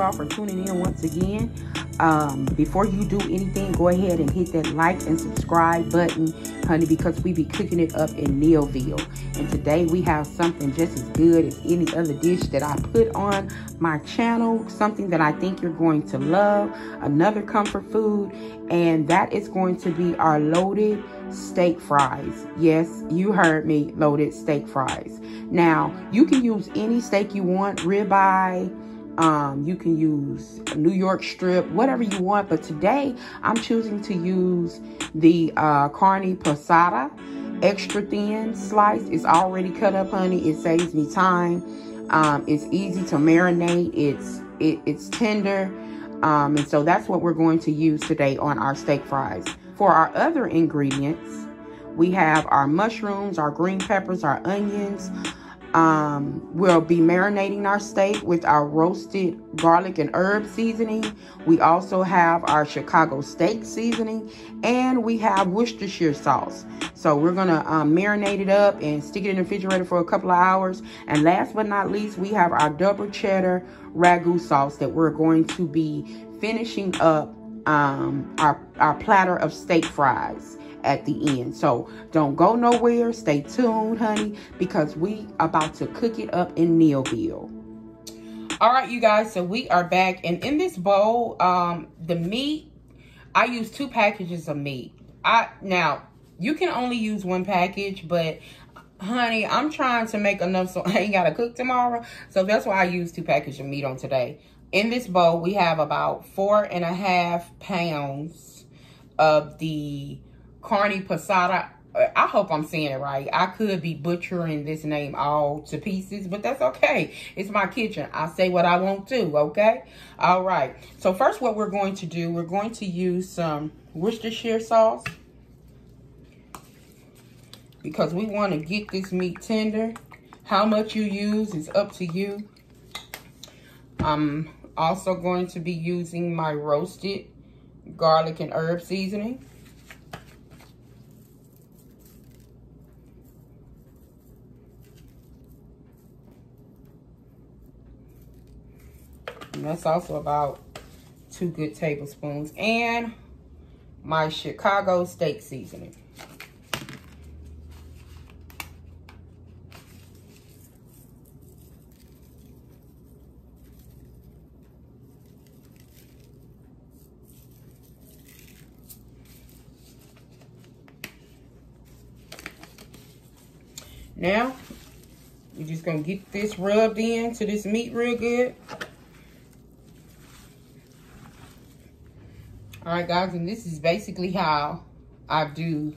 y'all for tuning in once again. Before you do anything, go ahead and hit that like and subscribe button, honey, because we be cooking it up in Neilville. And today we have something just as good as any other dish that I put on my channel, something that I think you're going to love, another comfort food, and that is going to be our loaded steak fries. Yes, you heard me, loaded steak fries. Now, you can use any steak you want, ribeye, you can use New York strip, whatever you want. But today I'm choosing to use the carne passata, extra thin slice. It's already cut up, honey. It saves me time. It's easy to marinate. It's tender. And so that's what we're going to use today on our steak fries. For our other ingredients, we have our mushrooms, our green peppers, our onions. We'll be marinating our steak with our roasted garlic and herb seasoning. We also have our Chicago steak seasoning, and we have Worcestershire sauce. So we're gonna marinate it up and stick it in the refrigerator for a couple of hours. And last but not least, we have our double cheddar ragu sauce that we're going to be finishing up our platter of steak fries at the end. So don't go nowhere. Stay tuned, honey, because we about to cook it up in Neilville. All right, you guys, so we are back, and in this bowl, the meat, I use 2 packages of meat. Now you can only use 1 package, but honey, I'm trying to make enough so I ain't gotta cook tomorrow, so that's why I use 2 packages of meat on today. In this bowl, we have about 4.5 pounds of the carne passata. I hope I'm saying it right. I could be butchering this name all to pieces, but that's okay. It's my kitchen. I say what I want to, okay? All right. So first what we're going to do, we're going to use some Worcestershire sauce because we want to get this meat tender. How much you use is up to you. I'm also going to be using my roasted garlic and herb seasoning. And that's also about 2 good tablespoons. And my Chicago steak seasoning. Now, we're just going to get this rubbed into this meat real good. All right, guys, and this is basically how I do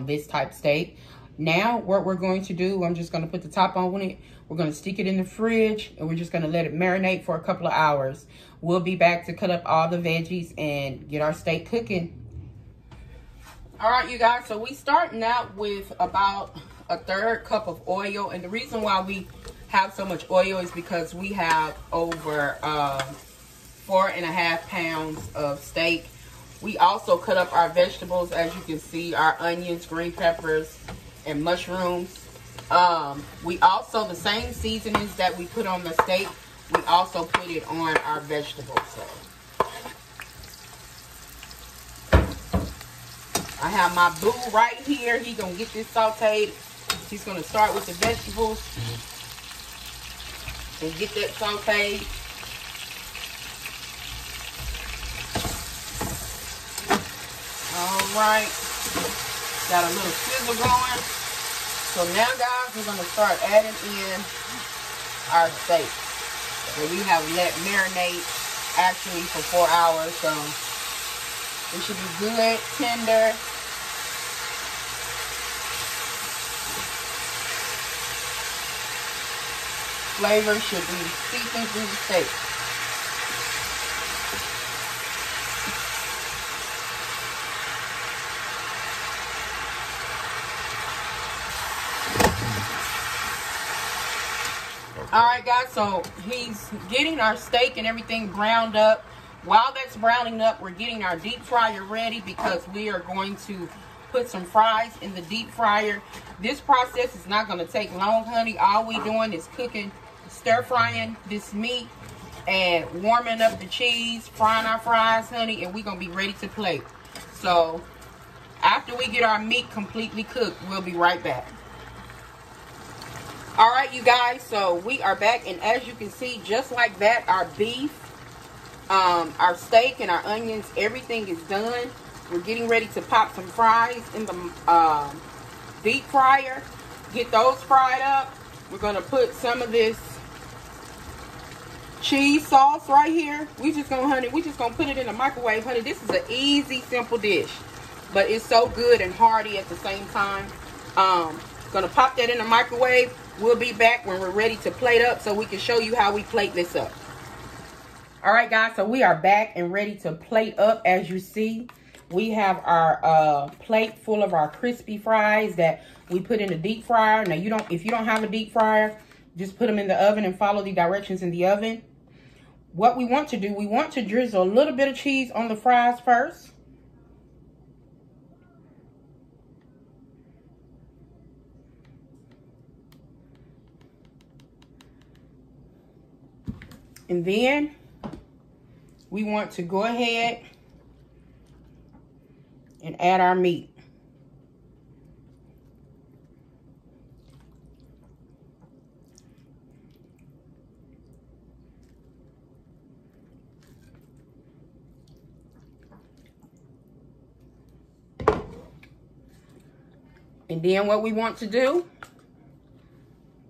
this type steak. Now, what we're going to do, I'm just going to put the top on it. We're going to stick it in the fridge, and we're just going to let it marinate for a couple of hours. We'll be back to cut up all the veggies and get our steak cooking. All right, you guys, so we starting out with about 1/3 cup of oil. And the reason why we have so much oil is because we have over 4.5 pounds of steak. We also cut up our vegetables, as you can see, our onions, green peppers, and mushrooms. We also, the same seasonings that we put on the steak, we also put it on our vegetables. So I have my boo right here. He's gonna get this sauteed. He's gonna start with the vegetables and get that sauteed. All right, got a little sizzle going. So now, guys, we're gonna start adding in our steak that we have let marinate actually for 4 hours. So it should be good, tender. Flavor should be seeping through the steak. All right, guys, so he's getting our steak and everything browned up. While that's browning up, we're getting our deep fryer ready because we are going to put some fries in the deep fryer. This process is not going to take long, honey. All we doing is cooking, stir frying this meat and warming up the cheese, frying our fries, honey, and we're going to be ready to plate. So, after we get our meat completely cooked, we'll be right back. All right, you guys, so we are back, and as you can see, just like that, our beef, our steak, and our onions, everything is done. We're getting ready to pop some fries in the deep fryer. Get those fried up. We're going to put some of this cheese sauce right here. We just gonna put it in the microwave, honey. This is an easy, simple dish, but it's so good and hearty at the same time. Gonna pop that in the microwave. We'll be back when we're ready to plate up so we can show you how we plate this up. All right, guys, so we are back and ready to plate up. As you see, we have our plate full of our crispy fries that we put in the deep fryer. Now, if you don't have a deep fryer, just put them in the oven and follow the directions in the oven. What we want to do, we want to drizzle a little bit of cheese on the fries first. And then we want to go ahead and add our meat. And then what we want to do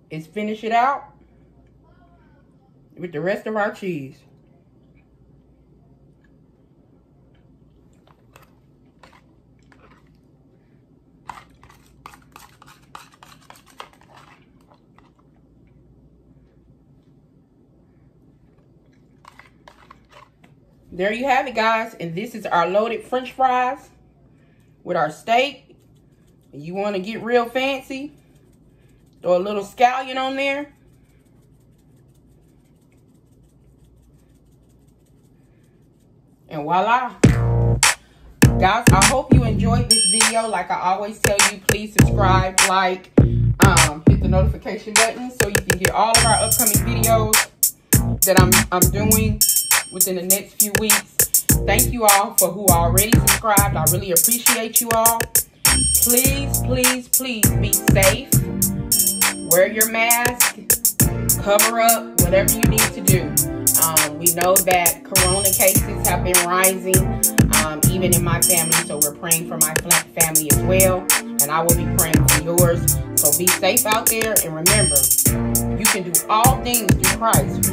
is finish it out with the rest of our cheese. There you have it, guys. And this is our loaded French fries with our steak. You want to get real fancy, throw a little scallion on there. And voila. Guys, I hope you enjoyed this video. Like I always tell you, please subscribe, like, hit the notification button so you can get all of our upcoming videos that I'm doing within the next few weeks. Thank you all for who already subscribed. I really appreciate you all. Please, please, please be safe. Wear your mask. Cover up, whatever you need to do. We know that corona cases have been rising, even in my family, so we're praying for my family as well, and I will be praying for yours. So be safe out there, and remember, you can do all things through Christ